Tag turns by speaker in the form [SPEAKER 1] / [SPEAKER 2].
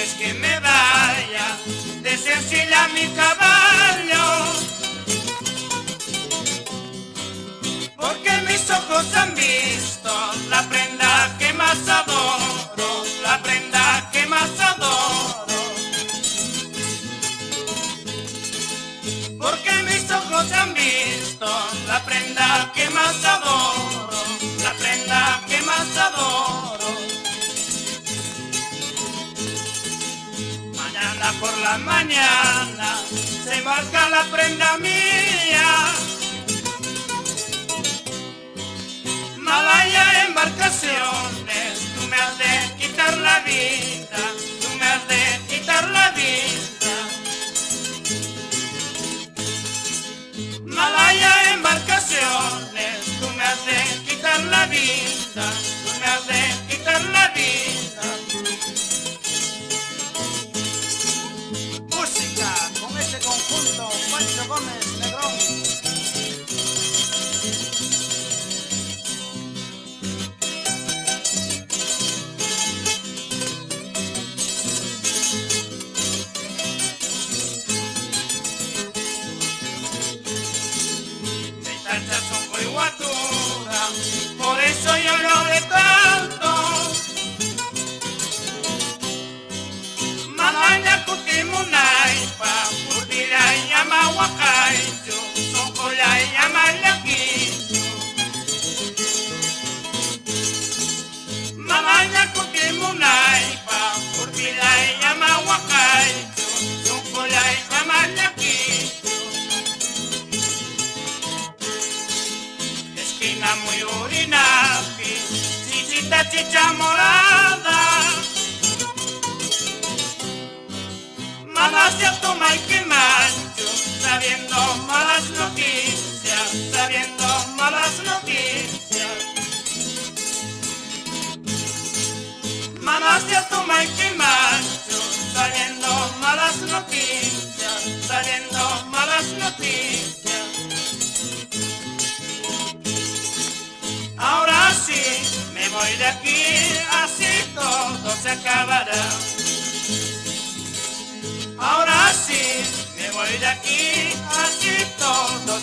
[SPEAKER 1] quieres que me vaya, desencilla mi caballo, porque mis ojos han visto la prenda que más adoro, la prenda que más adoro. Porque mis ojos han visto la prenda que más adoro, la prenda que más adoro. Mañana por la mañana se marca la prenda mía. Malaya embarcaciones, tú me has de quitar la vida, tú me has de quitar la vida. Malaya embarcaciones, tú me has de quitar la vida, tú me has de quitar la vida.
[SPEAKER 2] Música con ese conjunto, Pancho Gómez Negrón.
[SPEAKER 1] Son muy guatuda, por eso yo lloré tanto. Malaya kutimunaipa, putira llama huacaicho, socoya llama yaquillo. Malaya kutimunaipa, putira llama huacaicho, socoya llama yaquillo. Esquina muy orinapi, chichita chicha morada. Malasia toma y que mancho, sabiendo malas noticias, sabiendo malas noticias. Malasia toma y que mancho, sabiendo malas noticias, sabiendo malas noticias. Ahora sí, me voy de aquí, así todo se acabará. Ahora sí, me voy de aquí, así todo